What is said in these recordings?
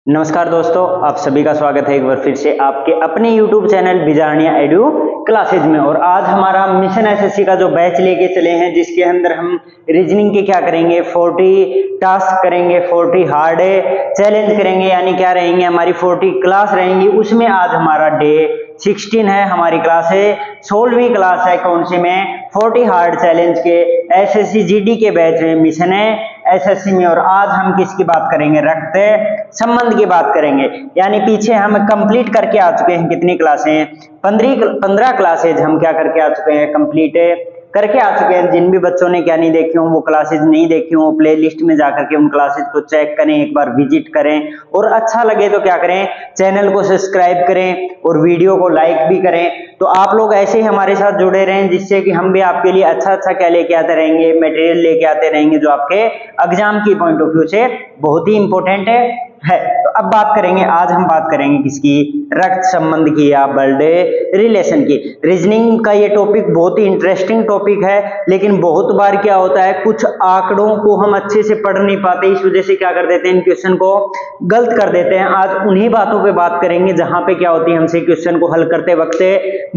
नमस्कार दोस्तों, आप सभी का स्वागत है एक बार फिर से आपके अपने YouTube channel Bijarnia edu classes में। और आज हमारा मिशन एसएससी का जो बैच लेके चले हैं, जिसके अंदर हम रीजनिंग के क्या करेंगे, 40 टास्क करेंगे, 40 हार्ड चैलेंज करेंगे, यानी क्या रहेंगे हमारी 40 क्लास रहेंगी। उसमें आज हमारा डे 16 है, हमारी क्लास है 16वीं क्लास है। कौन सी में? 40 हार्ड चैलेंज के एसएससी जीडी के बैच में मिशन है एसएससी में। और आज हम किसकी बात करेंगे? रक्त संबंध की बात करेंगे। यानी पीछे हम कंप्लीट करके आ चुके हैं कितनी क्लासें? 15 क्लासेज हम क्या करके आ चुके हैं? कंप्लीट करके आ चुके हैं। जिन भी बच्चों ने क्या नहीं देखी हो, वो क्लासेज नहीं देखी हो, प्ले लिस्ट में जाकर के उन क्लासेज को चेक करें, एक बार विजिट करें। और अच्छा लगे तो क्या करें? चैनल को सब्सक्राइब करें और वीडियो को लाइक भी करें। तो आप लोग ऐसे ही हमारे साथ जुड़े रहें, जिससे कि हम भी आपके लिए अच्छा क्या लेके आते रहेंगे, मटेरियल लेके आते रहेंगे, जो आपके एग्जाम की पॉइंट ऑफ व्यू से बहुत ही इंपॉर्टेंट है। तो अब बात करेंगे, आज हम बात करेंगे किसकी? रक्त संबंध की या ब्लड रिलेशन की। रीजनिंग का ये टॉपिक बहुत ही इंटरेस्टिंग टॉपिक है, लेकिन बहुत बार क्या होता है, कुछ आंकड़ों को हम अच्छे से पढ़ नहीं पाते, इस वजह से क्या कर देते हैं, इन क्वेश्चन को गलत कर देते हैं। आज उन्हीं बातों पे बात करेंगे जहां पे क्या होती है, हमसे क्वेश्चन को हल करते वक्त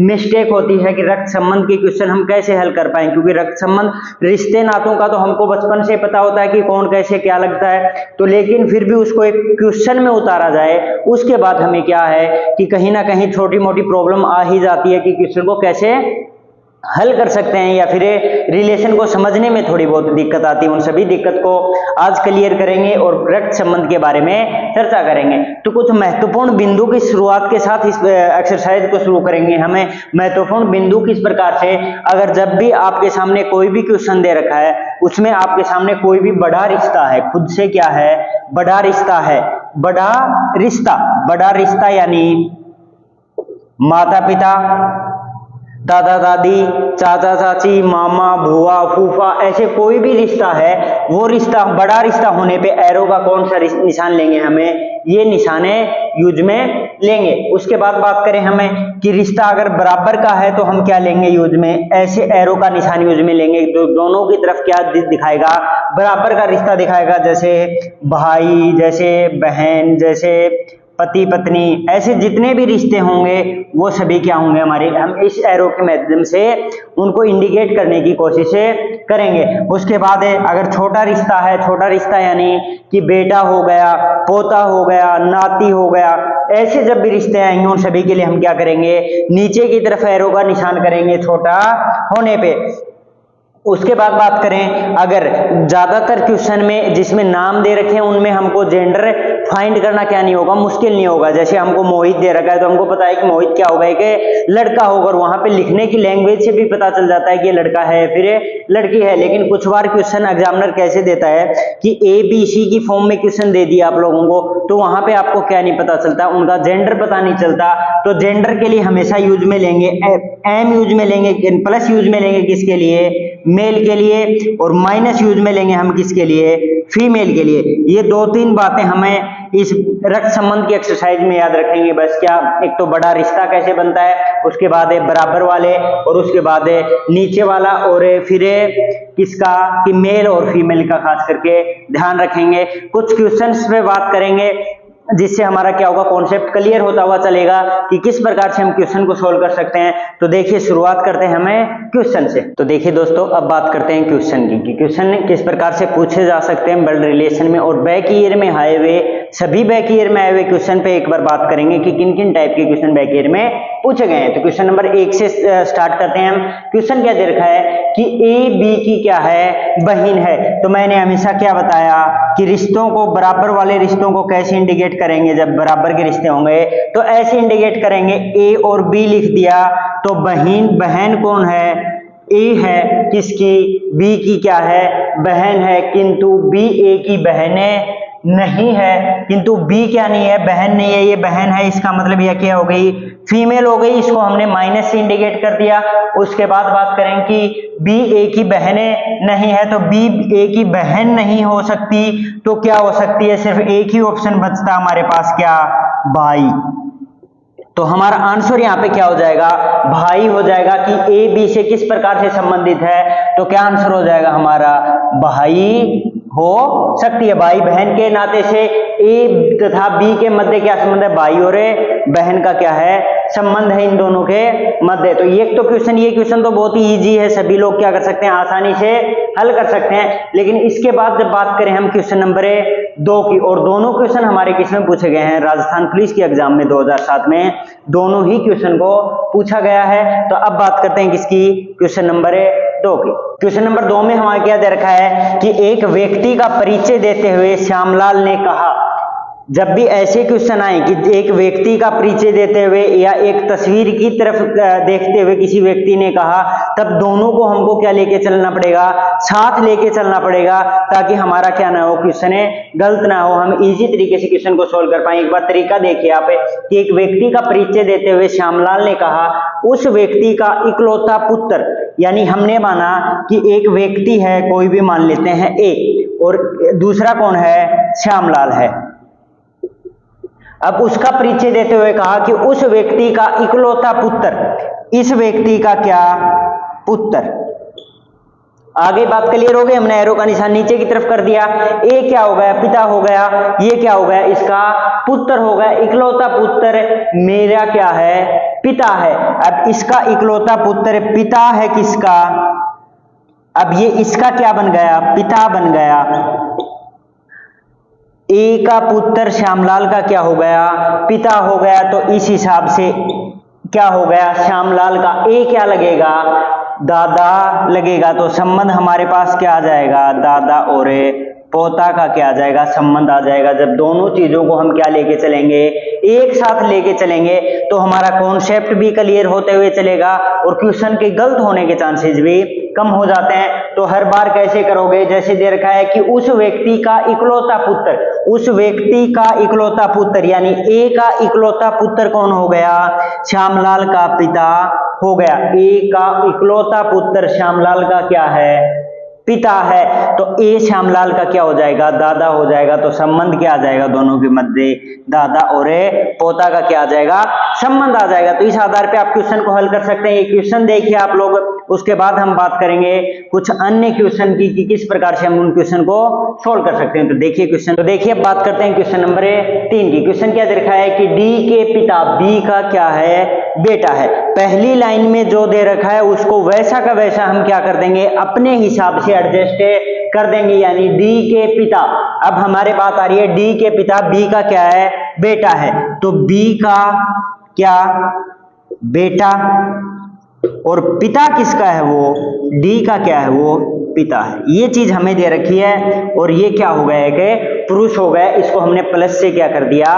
मिस्टेक होती है कि रक्त संबंध के क्वेश्चन हम कैसे हल कर पाए। क्योंकि रक्त संबंध, रिश्ते नातों का तो हमको बचपन से पता होता है कि कौन कैसे क्या लगता है, तो लेकिन फिर भी उसको एक क्वेश्चन में उतारा जाए, उसके बाद हमें क्या है कि कहीं ना कहीं छोटी मोटी प्रॉब्लम आ ही जाती है कि क्वेश्चन को कैसे हल कर सकते हैं, या फिर रिलेशन को समझने में थोड़ी बहुत दिक्कत आती है। उन सभी दिक्कत को आज क्लियर करेंगे और रक्त संबंध के बारे में चर्चा करेंगे। तो कुछ महत्वपूर्ण बिंदु की शुरुआत के साथ इस एक्सरसाइज को शुरू करेंगे। हमें महत्वपूर्ण बिंदु किस प्रकार से, अगर जब भी आपके सामने कोई भी क्वेश्चन दे रखा है, उसमें आपके सामने कोई भी बड़ा रिश्ता है, खुद से क्या है, बड़ा रिश्ता है, बड़ा रिश्ता यानी माता पिता, दादा दादी, चाचा चाची, मामा भूआ फूफा, ऐसे कोई भी रिश्ता है, वो रिश्ता बड़ा रिश्ता होने पे एरो का कौन सा निशान लेंगे? हमें ये निशाने यूज में लेंगे। उसके बाद बात करें हमें कि रिश्ता अगर बराबर का है तो हम क्या लेंगे यूज में? ऐसे एरो का निशान यूज में लेंगे, दोनों की तरफ क्या दिखाएगा? बराबर का रिश्ता दिखाएगा। जैसे भाई, जैसे बहन, जैसे पति पत्नी, ऐसे जितने भी रिश्ते होंगे वो सभी क्या होंगे हमारे, हम इस एरो के माध्यम से उनको इंडिकेट करने की कोशिश करेंगे। उसके बाद है, अगर छोटा रिश्ता है, छोटा रिश्ता यानी कि बेटा हो गया, पोता हो गया, नाती हो गया, ऐसे जब भी रिश्ते आएंगे उन सभी के लिए हम क्या करेंगे? नीचे की तरफ एरो का निशान करेंगे छोटा होने पे। उसके बाद बात करें, अगर ज्यादातर क्वेश्चन में जिसमें नाम दे रखे हैं उनमें हमको जेंडर फाइंड करना क्या नहीं होगा, मुश्किल नहीं होगा। जैसे हमको मोहित दे रखा है तो हमको पता है कि मोहित क्या होगा, एक लड़का होगा, और वहां पे लिखने की लैंग्वेज से भी पता चल जाता है कि ये लड़का है फिर ये लड़की है। लेकिन कुछ बार क्वेश्चन एग्जामिनर कैसे देता है कि ABC की फॉर्म में क्वेश्चन दे दिया आप लोगों को, तो वहां पे आपको क्या नहीं पता चलता, उनका जेंडर पता नहीं चलता। तो जेंडर के लिए हमेशा यूज में लेंगे एम, यूज में लेंगे, प्लस यूज में लेंगे किसके लिए? मेल के लिए, और माइनस यूज में लेंगे हम किसके लिए? फीमेल के लिए। ये 2-3 बातें हमें इस रक्त संबंध की एक्सरसाइज में याद रखेंगे। बस क्या, एक तो बड़ा रिश्ता कैसे बनता है, उसके बाद है बराबर वाले, और उसके बाद है नीचे वाला, और फिर किसका कि मेल और फीमेल का खास करके ध्यान रखेंगे। कुछ क्वेश्चंस पे बात करेंगे जिससे हमारा क्या होगा, कॉन्सेप्ट क्लियर होता हुआ चलेगा कि किस प्रकार से हम क्वेश्चन को सोल्व कर सकते हैं। तो देखिए, शुरुआत करते हैं हमें क्वेश्चन से। तो देखिए दोस्तों, अब बात करते हैं क्वेश्चन की कि क्वेश्चन किस प्रकार से पूछे जा सकते हैं ब्लड रिलेशन में। और बैक ईयर में आए हुए, सभी बैक ईयर में आए हुए क्वेश्चन पे एक बार बात करेंगे कि किन किन टाइप के क्वेश्चन बैक ईयर में पूछे गए हैं। तो क्वेश्चन नंबर 1 से स्टार्ट करते हैं हम। क्वेश्चन क्या दे रखा है कि AB की क्या है? बहन है। तो मैंने हमेशा क्या बताया कि रिश्तों को, बराबर वाले रिश्तों को कैसे इंडिकेट करेंगे? जब बराबर के रिश्ते होंगे तो ऐसे इंडिकेट करेंगे। A और B लिख दिया तो बहन कौन है? A है किसकी? B की क्या है? बहन है, किंतु B A की बहन नहीं है। किंतु B क्या नहीं है? बहन नहीं है, ये बहन है, इसका मतलब यह क्या हो गई? फीमेल हो गई। इसको हमने माइनस से इंडिकेट कर दिया। उसके बाद बात करें कि B A की बहनें नहीं है, तो B A की बहन नहीं हो सकती, तो क्या हो सकती है? सिर्फ एक ही ऑप्शन बचता हमारे पास, क्या? भाई। तो हमारा आंसर यहाँ पे क्या हो जाएगा? भाई हो जाएगा। कि A B से किस प्रकार से संबंधित है, तो क्या आंसर हो जाएगा हमारा? भाई हो सकती है। भाई बहन के नाते से ए तथा बी के मध्य क्या संबंध है, भाई और बहन का क्या है, संबंध है इन दोनों के मध्य। तो ये तो क्वेश्चन, ये क्वेश्चन तो बहुत ही इजी है, सभी लोग क्या कर सकते हैं, आसानी से हल कर सकते हैं। लेकिन इसके बाद जब बात करें हम क्वेश्चन नंबर 2 की, और दोनों क्वेश्चन हमारे किसमें पूछे गए हैं, राजस्थान पुलिस के एग्जाम में 2007 में दोनों ही क्वेश्चन को पूछा गया है। तो अब बात करते हैं किसकी, क्वेश्चन नंबर 2 की। क्वेश्चन नंबर 2 में हमारे क्या दे रखा है कि एक व्यक्ति का परिचय देते हुए श्यामलाल ने कहा, जब भी ऐसे क्वेश्चन आए कि एक व्यक्ति का परिचय देते हुए या एक तस्वीर की तरफ देखते हुए किसी व्यक्ति ने कहा, तब दोनों को हमको क्या लेके चलना पड़ेगा, साथ लेके चलना पड़ेगा, ताकि हमारा क्या ना हो, क्वेश्चन गलत ना हो, हम इजी तरीके से क्वेश्चन को सोल्व कर पाए। एक बार तरीका देखिए आप कि एक व्यक्ति का परिचय देते हुए श्यामलाल ने कहा, उस व्यक्ति का इकलौता पुत्र, यानी हमने माना कि एक व्यक्ति है, कोई भी मान लेते हैं ए, और दूसरा कौन है, श्यामलाल है। अब उसका परिचय देते हुए कहा कि उस व्यक्ति का इकलौता पुत्र, इस व्यक्ति का क्या, पुत्र। आगे बात क्लियर हो गई, हमने एरो का निशान नीचे की तरफ कर दिया। ए क्या हो गया, पिता हो गया, ये क्या हो गया, इसका पुत्र हो गया। इकलौता पुत्र मेरा क्या है, पिता है। अब इसका इकलौता पुत्र पिता है किसका, अब ये इसका क्या बन गया, पिता बन गया। ए का पुत्र श्यामलाल का क्या हो गया, पिता हो गया। तो इस हिसाब से क्या हो गया, श्यामलाल का ए क्या लगेगा, दादा लगेगा। तो संबंध हमारे पास क्या आ जाएगा, दादा और पोता का क्या आ जाएगा, संबंध आ जाएगा। जब दोनों चीजों को हम क्या लेके चलेंगे, एक साथ लेके चलेंगे, तो हमारा कॉन्सेप्ट भी क्लियर होते हुए चलेगा और क्वेश्चन के गलत होने के चांसेस भी कम हो जाते हैं। तो हर बार कैसे करोगे, जैसे दे रखा है कि उस व्यक्ति का इकलौता पुत्र, उस व्यक्ति का इकलौता पुत्र यानी ए का इकलौता पुत्र कौन हो गया, श्यामलाल का पिता हो गया। ए का इकलौता पुत्र श्यामलाल का क्या है, पिता है। तो ए श्यामलाल का क्या हो जाएगा, दादा हो जाएगा। तो संबंध क्या आ जाएगा, दोनों के मध्य दादा और पोता का क्या आ जाएगा, संबंध आ जाएगा। तो इस आधार पे आप क्वेश्चन को हल कर सकते हैं। ये क्वेश्चन देखिए आप लोग, उसके बाद हम बात करेंगे कुछ अन्य क्वेश्चन की कि किस प्रकार से हम उन क्वेश्चन को सोल्व कर सकते हैं। तो देखिए क्वेश्चन, तो देखिए अब बात करते हैं क्वेश्चन नंबर 3 की। क्वेश्चन क्या दे रखा है कि डी के पिता बी का क्या है, बेटा है। पहली लाइन में जो दे रखा है उसको वैसा का वैसा हम क्या कर देंगे, अपने हिसाब से एडजस्ट कर देंगे, यानी डी के पिता। अब हमारे बात आ रही है डी के पिता बी का क्या है, बेटा है। तो बी का क्या, बेटा, और पिता किसका है, वो डी का क्या है, वो पिता है। ये चीज हमें दे रखी है और ये क्या हो गया है कि पुरुष हो गया। इसको हमने प्लस से क्या कर दिया,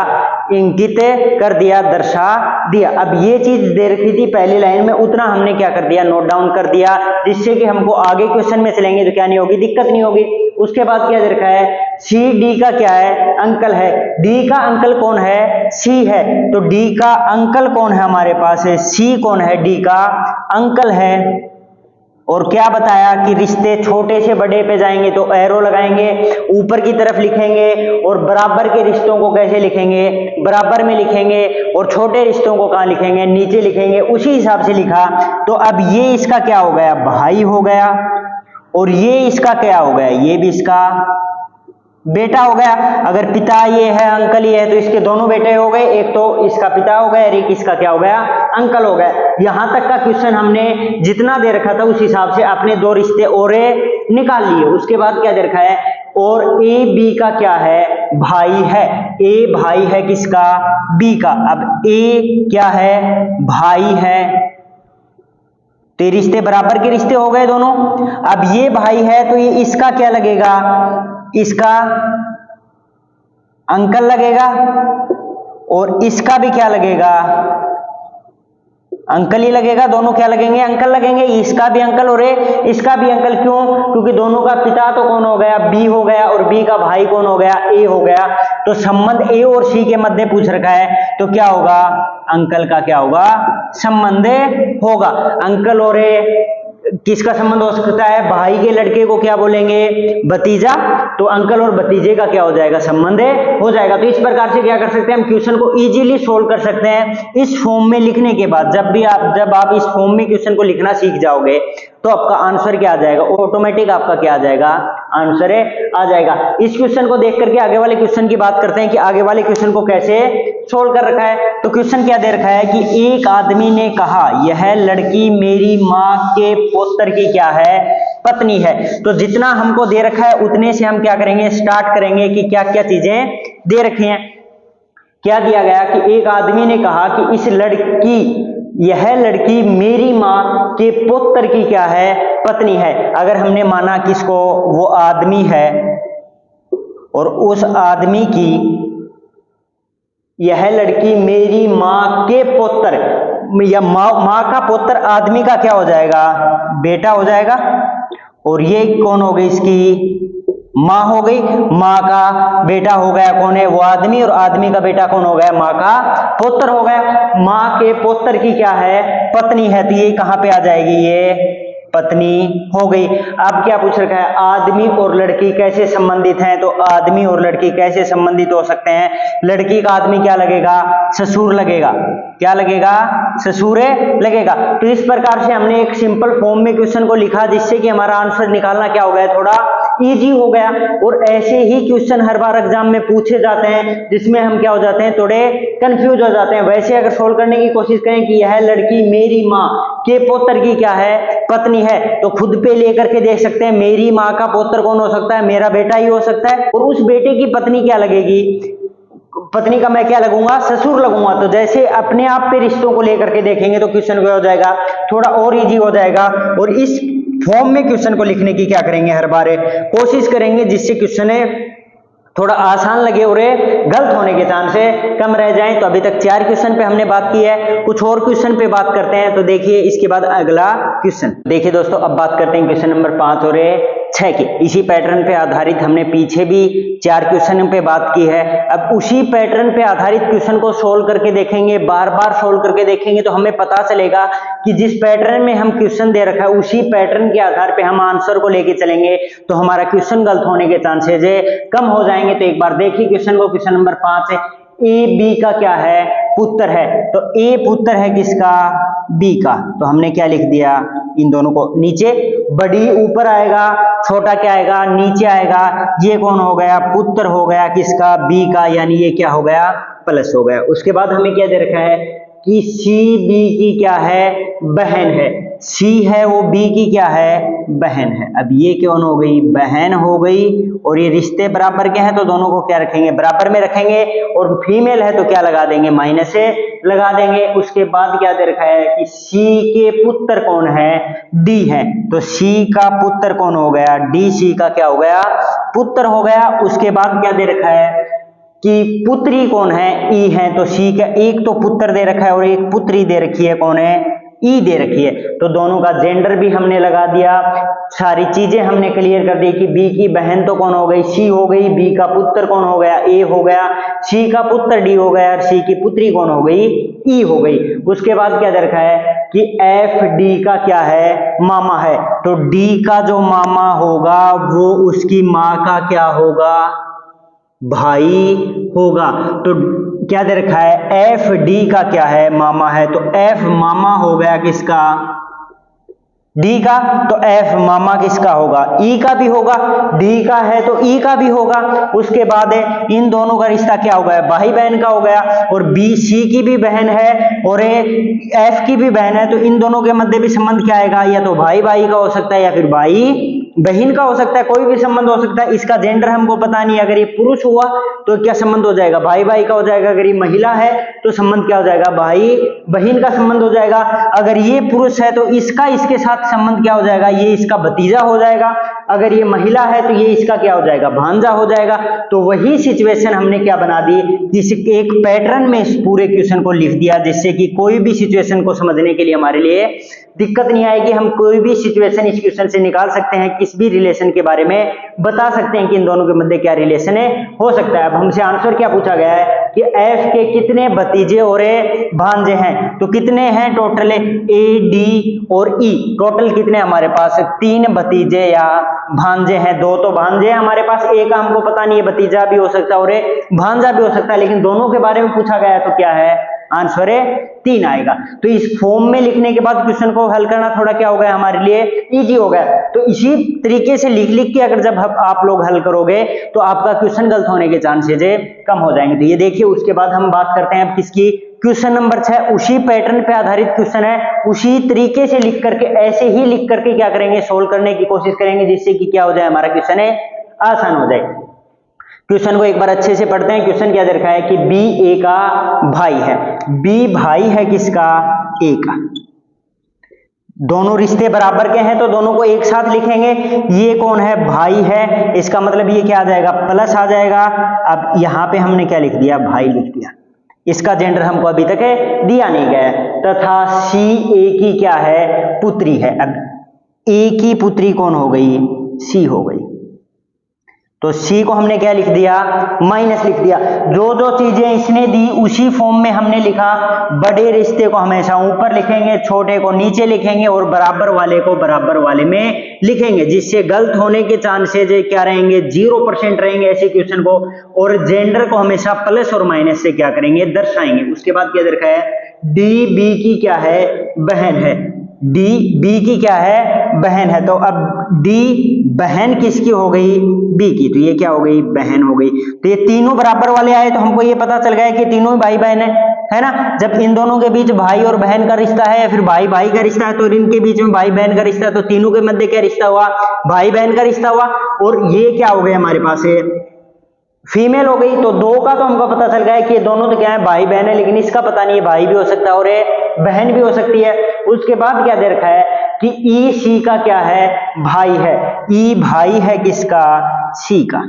इंगित कर दिया, दर्शा दिया। अब ये चीज दे रखी थी पहली लाइन में, उतना हमने क्या कर दिया, नोट डाउन कर दिया, जिससे कि हमको आगे क्वेश्चन में चलेंगे तो क्या नहीं होगी, दिक्कत नहीं होगी। उसके बाद क्या दे रखा है, सी डी का क्या है, अंकल है। डी का अंकल कौन है, सी है। तो डी का अंकल कौन है हमारे पास है, सी कौन है, डी का अंकल है। और क्या बताया कि रिश्ते छोटे से बड़े पे जाएंगे तो एरो लगाएंगे, ऊपर की तरफ लिखेंगे, और बराबर के रिश्तों को कैसे लिखेंगे, बराबर में लिखेंगे, और छोटे रिश्तों को कहां लिखेंगे, नीचे लिखेंगे। उसी हिसाब से लिखा। तो अब ये इसका क्या हो गया, भाई हो गया, और ये इसका क्या हो गया, ये भी इसका बेटा हो गया। अगर पिता ये है, अंकल ये है, तो इसके दोनों बेटे हो गए, एक तो इसका पिता हो गया और एक इसका क्या हो गया, अंकल हो गया। यहां तक का क्वेश्चन हमने जितना दे रखा था उस हिसाब से अपने दो रिश्ते और निकाल लिए। उसके बाद क्या दे रखा है, और ए बी का क्या है, भाई है। ए भाई है किसका, बी का। अब ए क्या है, भाई है। तो ये रिश्ते बराबर के रिश्ते हो गए दोनों। अब ये भाई है तो ये इसका क्या लगेगा, इसका अंकल लगेगा, और इसका भी क्या लगेगा, अंकल ही लगेगा। दोनों क्या लगेंगे, अंकल लगेंगे। इसका भी अंकल और इसका भी अंकल। क्यों, क्योंकि दोनों का पिता तो कौन हो गया, बी हो गया, और बी का भाई कौन हो गया, ए हो गया। तो संबंध ए और सी के मध्य पूछ रखा है, तो क्या होगा, अंकल का क्या होगा, संबंध होगा। अंकल और किसका संबंध हो सकता है, भाई के लड़के को क्या बोलेंगे, भतीजा, तो अंकल और भतीजे का क्या हो जाएगा, संबंध हो जाएगा। तो इस प्रकार से क्या कर सकते हैं हम, क्वेश्चन को इजीली सोल्व कर सकते हैं। इस फॉर्म में लिखने के बाद जब आप इस फॉर्म में क्वेश्चन को लिखना सीख जाओगे तो आपका आंसर क्या आ जाएगा, ऑटोमेटिक आपका क्या आ जाएगा, आंसर आ जाएगा। इस क्वेश्चन को देख करके आगे वाले क्वेश्चन की बात करते हैं कि आगे वाले क्वेश्चन को कैसे सोल्व कर रखा है। तो क्वेश्चन क्या दे रखा है कि एक आदमी ने कहा यह लड़की मेरी माँ के पुत्र की क्या है, पत्नी है। तो जितना हमको दे रखा है उतने से हम क्या करेंगे, स्टार्ट करेंगे कि क्या क्या चीजें दे रखी हैं। क्या दिया गया कि एक आदमी ने कहा कि यह लड़की मेरी माँ के पुत्र की क्या है, पत्नी है। अगर हमने माना किसको, वो आदमी है और उस आदमी की यह लड़की मेरी माँ के पुत्र, या माँ का पुत्र आदमी का क्या हो जाएगा, बेटा हो जाएगा। और ये कौन हो गई, इसकी माँ हो गई, माँ का बेटा हो गया कौन है, वो आदमी, और आदमी का बेटा कौन हो गया, माँ का पुत्र हो गया। माँ के पुत्र की क्या है, पत्नी है, तो ये कहाँ पे आ जाएगी, ये पत्नी हो गई। अब क्या पूछ रखा है, आदमी और लड़की कैसे संबंधित हैं, तो आदमी और लड़की कैसे संबंधित हो सकते हैं, लड़की का आदमी क्या लगेगा, ससुर लगेगा, क्या लगेगा, ससुर लगेगा। तो इस प्रकार से हमने एक सिंपल फॉर्म में क्वेश्चन को लिखा जिससे कि हमारा आंसर निकालना क्या हो गया, थोड़ा इजी हो गया। और ऐसे ही क्वेश्चन हर बार एग्जाम में पूछे जाते हैं जिसमें हम क्या हो जाते हैं, थोड़े कंफ्यूज हो जाते हैं। वैसे अगर सोल्व करने की कोशिश करें कि यह लड़की मेरी माँ के पुत्र की क्या है, पत्नी है, तो खुद पे लेकर के देख सकते हैं मेरी माँ का पुत्र कौन हो सकता है, मेरा बेटा ही हो सकता है। और उस बेटे की पत्नी क्या लगेगी, पत्नी का मैं क्या लगूंगा, ससुर लगूंगा। तो जैसे अपने आप पे रिश्तों को लेकर के देखेंगे तो क्वेश्चन क्या हो जाएगा, थोड़ा और इजी हो जाएगा। और इस फॉर्म में क्वेश्चन को लिखने की क्या करेंगे, हर बार कोशिश करेंगे जिससे क्वेश्चन थोड़ा आसान लगे और गलत होने के चांस कम रह जाएं। तो अभी तक 4 क्वेश्चन पे हमने बात की है, कुछ और क्वेश्चन पे बात करते हैं। तो देखिए इसके बाद अगला क्वेश्चन देखिए दोस्तों, अब बात करते हैं क्वेश्चन नंबर 5 और 6 की। इसी पैटर्न पे आधारित हमने पीछे भी 4 क्वेश्चन पे बात की है। अब उसी पैटर्न पे आधारित क्वेश्चन को सोल्व करके देखेंगे, बार बार सोल्व करके देखेंगे तो हमें पता चलेगा कि जिस पैटर्न में हम क्वेश्चन दे रखा है उसी पैटर्न के आधार पे हम आंसर को लेके चलेंगे तो हमारा क्वेश्चन गलत होने के चांसेस कम हो जाएंगे। तो एक बार देखिए क्वेश्चन को, क्वेश्चन नंबर 5 है, ए बी का क्या है, पुत्र है। तो ए पुत्र है किसका, बी का। तो हमने क्या लिख दिया, इन दोनों को नीचे, बड़ी ऊपर आएगा, छोटा क्या आएगा, नीचे आएगा। ये कौन हो गया, पुत्र हो गया किसका, बी का, यानी ये क्या हो गया, प्लस हो गया। उसके बाद हमें क्या दे रखा है कि सी बी की क्या है, बहन है। सी है वो बी की क्या है, बहन है। अब ये कौन हो गई, बहन हो गई। और ये रिश्ते बराबर के हैं तो दोनों को क्या रखेंगे, बराबर में रखेंगे। और फीमेल है तो क्या लगा देंगे, माइनस से लगा देंगे। उसके बाद क्या दे रखा है कि सी के पुत्र कौन है, डी है। तो सी का पुत्र कौन हो गया, डी। सी का क्या हो गया, पुत्र हो गया। उसके बाद क्या दे रखा है कि पुत्री कौन है, ई है। तो सी का एक तो पुत्र दे रखा है और एक पुत्री दे रखी है, कौन है, ई दे रखी है। तो दोनों का जेंडर भी हमने लगा दिया, सारी चीजें हमने क्लियर कर दी कि बी की बहन तो कौन हो गई, सी हो गई। बी का पुत्र कौन हो गया, ए हो गया। सी का पुत्र डी हो गया और सी की पुत्री कौन हो गई, ई हो गई। उसके बाद क्या दे रखा है कि एफ डी का क्या है, मामा है। तो डी का जो मामा होगा वो उसकी माँ का क्या होगा, भाई होगा। तो क्या दे रखा है, एफ डी का क्या है, मामा है। तो एफ मामा हो गया किसका, डी का। तो एफ मामा किसका होगा, ई का भी होगा। डी का है तो ई का भी होगा। उसके बाद इन दोनों का रिश्ता क्या हो गया, भाई बहन का हो गया। और बी सी की भी बहन है और एफ की भी बहन है। तो इन दोनों के मध्य भी संबंध क्या आएगा, या तो भाई भाई का हो सकता है या फिर भाई बहन का हो सकता है, कोई भी संबंध हो सकता है। इसका जेंडर हमको पता नहीं। अगर ये पुरुष हुआ तो क्या संबंध हो जाएगा, भाई भाई का हो जाएगा। अगर ये महिला है तो संबंध क्या हो जाएगा, भाई बहन का संबंध हो जाएगा। अगर ये पुरुष है तो इसका इसके साथ संबंध क्या हो जाएगा, ये इसका भतीजा हो जाएगा। अगर ये महिला है तो ये इसका क्या हो जाएगा, भांजा हो जाएगा। तो वही सिचुएशन हमने क्या बना दी, एक पैटर्न में इस पूरे क्वेश्चन को लिख दिया जिससे कि कोई भी सिचुएशन को समझने के लिए हमारे लिए दिक्कत नहीं आएगी। हम कोई भी सिचुएशन इस क्वेश्चन से निकाल सकते हैं, किस भी रिलेशन के बारे में बता सकते हैं कि इन दोनों के मध्य क्या रिलेशन है हो सकता है। अब हमसे आंसर क्या पूछा गया है कि एफ के कितने भतीजे और भांजे हैं, तो कितने हैं टोटल, ए डी और ई, टोटल कितने हमारे पास 3 भतीजे या भांजे हैं। 2 तो भांजे हैं हमारे पास, एक हमको पता नहीं है, भतीजा भी हो सकता है और भांजा भी हो सकता है, लेकिन दोनों के बारे में पूछा गया है तो क्या है, आंसर है 3 आएगा। तो इस फॉर्म में लिखने के बाद क्वेश्चन को हल करना थोड़ा क्या हो गया हमारे लिए, इजी हो गया। तो इसी तरीके से लिख लिख के अगर जब आप लोग हल करोगे तो आपका क्वेश्चन गलत होने के चांसेस कम हो जाएंगे। तो ये देखिए, उसके बाद हम बात करते हैं अब किसकी, क्वेश्चन नंबर 6। उसी पैटर्न पे आधारित क्वेश्चन है, उसी तरीके से लिख करके, ऐसे ही लिख करके क्या करेंगे, सोल्व करने की कोशिश करेंगे, जिससे कि क्या हो जाए, हमारा क्वेश्चन आसान हो जाए। क्वेश्चन को एक बार अच्छे से पढ़ते हैं। क्वेश्चन क्या दे रखा है कि बी ए का भाई है। बी भाई है किसका, ए का। दोनों रिश्ते बराबर के हैं तो दोनों को एक साथ लिखेंगे। ये कौन है, भाई है, इसका मतलब ये क्या आ जाएगा, प्लस आ जाएगा। अब यहां पे हमने क्या लिख दिया, भाई लिख दिया। इसका जेंडर हमको अभी तक दिया नहीं गया है। तथा सी ए की क्या है, पुत्री है। अब ए की पुत्री कौन हो गई, सी हो गई। तो सी को हमने क्या लिख दिया, माइनस लिख दिया। जो जो चीजें इसने दी उसी फॉर्म में हमने लिखा। बड़े रिश्ते को हमेशा ऊपर लिखेंगे, छोटे को नीचे लिखेंगे और बराबर वाले को बराबर वाले में लिखेंगे, जिससे गलत होने के चांसेस क्या रहेंगे, 0% रहेंगे ऐसे क्वेश्चन को। और जेंडर को हमेशा प्लस और माइनस से क्या करेंगे, दर्शाएंगे। उसके बाद क्या दे रखा है, डी बी की क्या है, बहन है। डी बी की क्या है, बहन है। तो अब डी बहन किसकी हो गई, बी की। तो ये क्या हो गई, बहन हो गई। तो ये तीनों बराबर वाले आए तो हमको ये पता चल गया कि तीनों ही भाई बहन है ना। जब इन दोनों के बीच भाई और बहन का रिश्ता है या फिर भाई भाई का रिश्ता है, तो इनके बीच में भाई बहन का रिश्ता है, तो तीनों के मध्य क्या रिश्ता हुआ, भाई बहन का रिश्ता हुआ। और ये क्या हो गया हमारे पास, फीमेल हो गई। तो 2 का तो हमको पता चल गया है कि ये दोनों तो क्या है, भाई बहन है, लेकिन इसका पता नहीं है, भाई भी हो सकता है और बहन भी हो सकती है। उसके बाद क्या दे रखा है कि ई सी का क्या है, भाई है। ई भाई है किसका, सी का।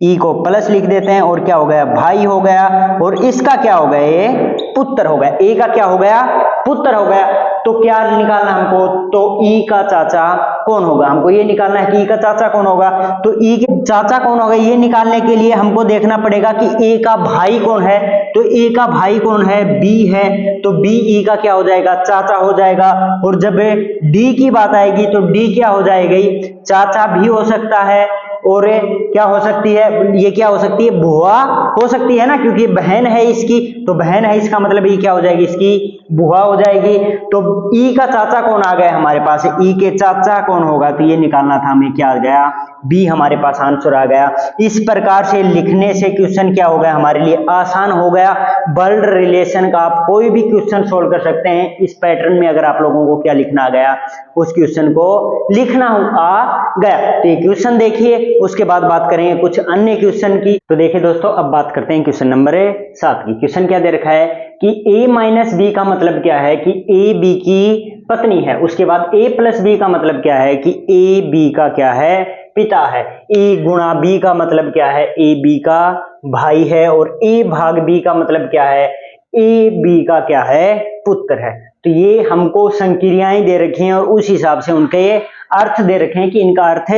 ई को प्लस लिख देते हैं और क्या हो गया, भाई हो गया। और इसका क्या हो गया, ये पुत्र हो गया। ए का क्या हो गया, पुत्र हो गया। तो क्या निकालना हमको, तो ई का चाचा कौन होगा, हमको ये निकालना है कि ई का चाचा कौन होगा। तो ई के चाचा कौन होगा, ये निकालने के लिए हमको देखना पड़ेगा कि ए का भाई कौन है। तो ए का भाई कौन है, बी है। तो बी ई का क्या हो जाएगा, चाचा हो जाएगा। और जब डी की बात आएगी तो डी क्या हो जाएगी, चाचा भी हो सकता है और क्या हो सकती है, ये क्या हो सकती है, बुआ हो सकती है ना, क्योंकि बहन है इसकी। तो बहन है, इसका मतलब ये क्या हो जाएगी, इसकी बुआ हो जाएगी। तो ई का चाचा कौन आ गया हमारे पास, ई के चाचा कौन होगा। तो ये निकालना था हमें, क्या आ गया, बी हमारे पास आंसर आ गया। इस प्रकार से लिखने से क्वेश्चन क्या हो गया, हमारे लिए आसान हो गया। ब्लड रिलेशन का आप कोई भी क्वेश्चन सोल्व कर सकते हैं इस पैटर्न में, अगर आप लोगों को क्या लिखना आ गया, उस क्वेश्चन को लिखना आ गया। तो ये क्वेश्चन देखिए, उसके बाद बात करेंगे कुछ अन्य क्वेश्चन की। तो देखिए दोस्तों, अब बात करते हैं क्वेश्चन नंबर 7 की। क्वेश्चन क्या दे रखा है कि a माइनस बी का मतलब क्या है, कि a b की पत्नी है। उसके बाद a प्लस बी का मतलब क्या है, कि a b का क्या है, पिता है। a गुणा b का मतलब क्या है, a b का भाई है। और a भाग b का मतलब क्या है, a b का क्या है, पुत्र है। तो ये हमको संक्रियाएं दे रखी हैं और उस हिसाब से उनके अर्थ दे रखे हैं कि इनका अर्थ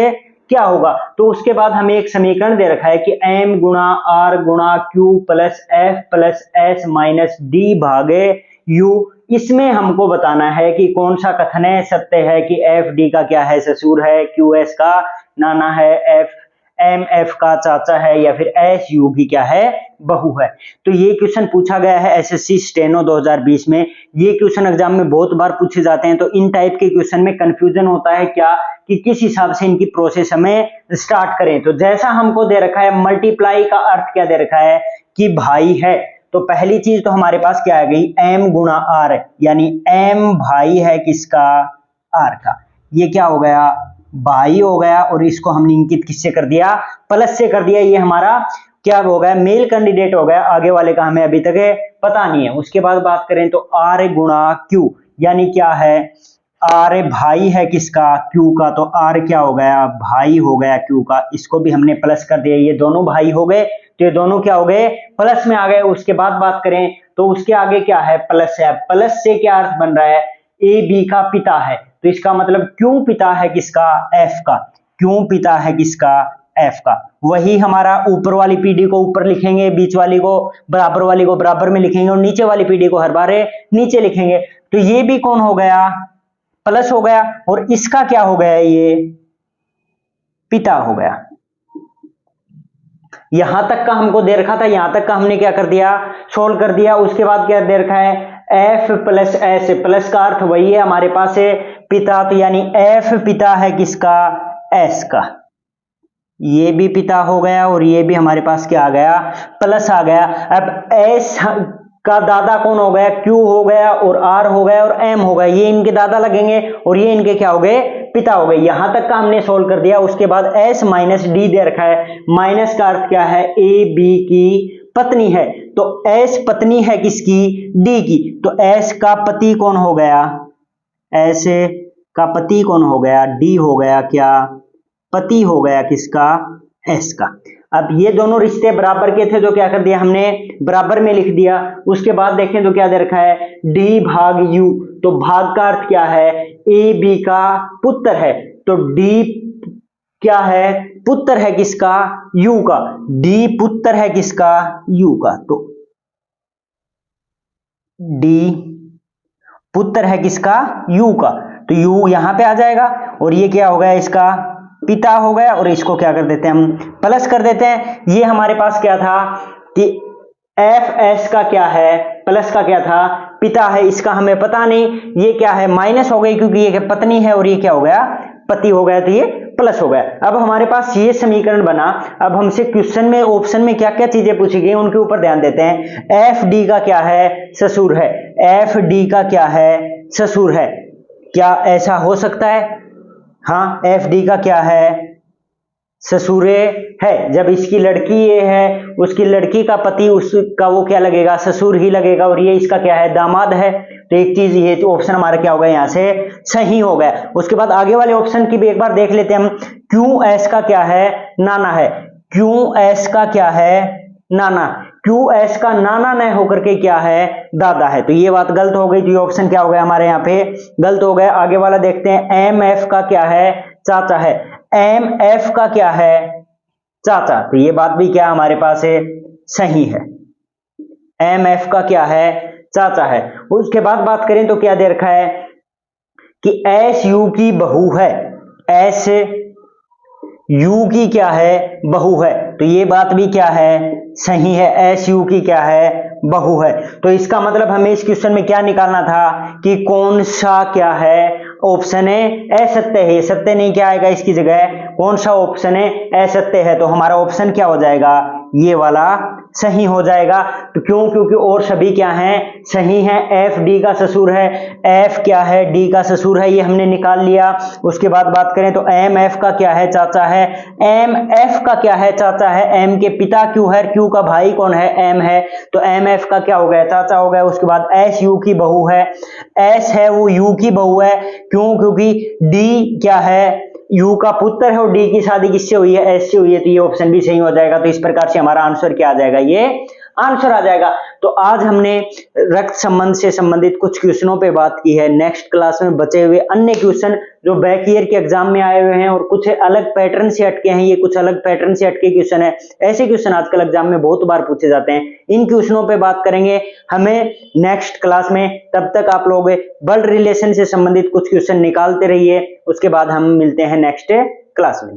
क्या होगा। तो उसके बाद हमें एक समीकरण दे रखा है कि m गुणा r गुणा q plus f plus s minus d भागे u। इसमें हमको बताना है कि कौन सा कथन है, सत्य है कि एफ डी का क्या है, ससुर है, क्यू एस का नाना है, एफ एम एफ का चाचा है, या फिर एस यू भी क्या है, बहू है। तो ये क्वेश्चन पूछा गया है एसएससी स्टेनो 2020 में। ये क्वेश्चन एग्जाम में बहुत बार पूछे जाते हैं। तो इन टाइप के क्वेश्चन में कंफ्यूजन होता है क्या, कि किस हिसाब से इनकी प्रोसेस हमें स्टार्ट करें। तो जैसा हमको दे रखा है, मल्टीप्लाई का अर्थ क्या दे रखा है, कि भाई है। तो पहली चीज तो हमारे पास क्या आ गई, m गुणा r, यानी m भाई है किसका, r का। ये क्या हो गया, भाई हो गया। और इसको हमने इंकित किससे कर दिया, प्लस से कर दिया। ये हमारा क्या हो गया, मेल कैंडिडेट हो गया। आगे वाले का हमें अभी तक पता नहीं है। उसके बाद बात करें तो r गुणा q, यानी क्या है, r भाई है किसका, q का। तो r क्या हो गया, भाई हो गया q का। इसको भी हमने प्लस कर दिया, ये दोनों भाई हो गए। तो ये दोनों क्या हो गए, प्लस में आ गए। उसके बाद बात करें तो उसके आगे क्या है, प्लस है। प्लस से क्या अर्थ बन रहा है, ए बी का पिता है। तो इसका मतलब क्यों पिता है किसका, एफ का। क्यों पिता है किसका, एफ का। वही हमारा ऊपर वाली पीडी को ऊपर लिखेंगे, बीच वाली को बराबर में लिखेंगे और नीचे वाली पीडी को हर बार नीचे लिखेंगे। तो ये भी कौन हो गया, प्लस हो गया, और इसका क्या हो गया, ये पिता हो गया। यहां तक का हमको दे रखा था, यहां तक का हमने क्या कर दिया, सोल्व कर दिया। उसके बाद क्या दे रखा है, एफ प्लस एस, प्लस का अर्थ वही है हमारे पास है पिता, तो यानी एफ पिता है किसका, एस का। ये भी पिता हो गया और ये भी हमारे पास क्या आ गया, प्लस आ गया। अब एस का दादा कौन हो गया, क्यू हो गया और आर हो गया और एम हो गया, ये इनके दादा लगेंगे और ये इनके क्या हो गए, पिता हो गए। यहां तक का हमने सोल्व कर दिया। उसके बाद एस माइनस डी दे रखा है, माइनस का अर्थ क्या है, ए बी की पत्नी है, तो एस पत्नी है किसकी, डी की, तो एस का पति कौन हो गया, एस का पति कौन हो गया, डी हो गया क्या, पति हो गया किसका, एस का। अब ये दोनों रिश्ते बराबर के थे, तो क्या कर दिया हमने, बराबर में लिख दिया। उसके बाद देखें तो क्या दे रखा है, डी भाग यू, तो भाग का अर्थ क्या है, ए बी का पुत्र है, तो डी क्या है, पुत्र है किसका, यू का, डी पुत्र है किसका, यू का, तो डी पुत्र है किसका, यू का, तो यू यहां पे आ जाएगा और ये क्या हो गया, इसका पिता हो गया, और इसको क्या कर देते हैं हम, प्लस कर देते हैं। ये हमारे पास क्या था कि एफ एस का क्या है, प्लस का क्या था, पिता है, इसका हमें पता नहीं, ये क्या है, माइनस हो गई क्योंकि ये पत्नी है और ये क्या हो गया, पति हो गया, तो ये प्लस हो गया। अब हमारे पास ये समीकरण बना। अब हमसे क्वेश्चन में, ऑप्शन में क्या क्या चीजें पूछी गई उनके ऊपर ध्यान देते हैं। एफ डी का क्या है, ससुर है, एफ डी का क्या है, ससुर है, क्या ऐसा हो सकता है, हाँ, एफ डी का क्या है, ससुरे है। जब इसकी लड़की ये है, उसकी लड़की का पति उसका वो क्या लगेगा, ससुर ही लगेगा, और ये इसका क्या है, दामाद है। तो एक चीज ये ऑप्शन हमारा क्या हो गया, यहां से सही हो गया। उसके बाद आगे वाले ऑप्शन की भी एक बार देख लेते हैं हम। क्यू एस का क्या है, नाना है, क्यू एस का क्या है, नाना, क्यू एस का नाना न होकर के क्या है, दादा है, तो ये बात गलत हो गई, तो ये ऑप्शन क्या हो गया हमारे यहाँ पे, गलत हो गया। आगे वाला देखते हैं, एम एफ का क्या है, चाचा है, एम एफ का क्या है, चाचा, तो ये बात भी क्या हमारे पास है, सही है, एम एफ का क्या है, चाचा है। उसके बाद बात करें तो क्या दे रखा है कि एस यू की बहू है, एस यू की क्या है, बहू है, तो ये बात भी क्या है, सही है, एस यू की क्या है, बहू है। तो इसका मतलब हमें इस क्वेश्चन में क्या निकालना था कि कौन सा क्या है, ऑप्शन है असत्य है, सत्य नहीं क्या आएगा इसकी जगह, कौन सा ऑप्शन है, असत्य है, तो हमारा ऑप्शन क्या हो जाएगा, ये वाला सही हो जाएगा। तो क्यों, क्योंकि और सभी क्या हैं, सही हैं। एफ डी का ससुर है, एफ क्या है, डी का ससुर है, ये हमने निकाल लिया। उसके बाद बात करें तो एम एफ का क्या है, चाचा है, एम एफ का क्या है, चाचा है, एम के पिता क्यू है, क्यू का भाई कौन है, एम है, तो एम एफ का क्या हो गया, चाचा हो गया। उसके बाद एस यू की बहू है, एस है वो यू की बहू है, क्यों, क्योंकि डी क्या है, यू का पुत्र है और डी की शादी किससे हुई है, एस से हुई है, तो ये ऑप्शन भी सही हो जाएगा। तो इस प्रकार से हमारा आंसर क्या आ जाएगा, ये आंसर आ जाएगा। तो आज हमने रक्त संबंध से संबंधित कुछ क्वेश्चनों पे बात की है। नेक्स्ट क्लास में बचे हुए अन्य क्वेश्चन जो बैक ईयर के एग्जाम में आए हुए हैं और कुछ अलग पैटर्न से हटके हैं, ये कुछ अलग पैटर्न से हटके क्वेश्चन है। ऐसे क्वेश्चन आजकल एग्जाम में बहुत बार पूछे जाते हैं, इन क्वेश्चनों पे बात करेंगे हमें नेक्स्ट क्लास में। तब तक आप लोग ब्लड रिलेशन से संबंधित कुछ क्वेश्चन निकालते रहिए, उसके बाद हम मिलते हैं नेक्स्ट क्लास में।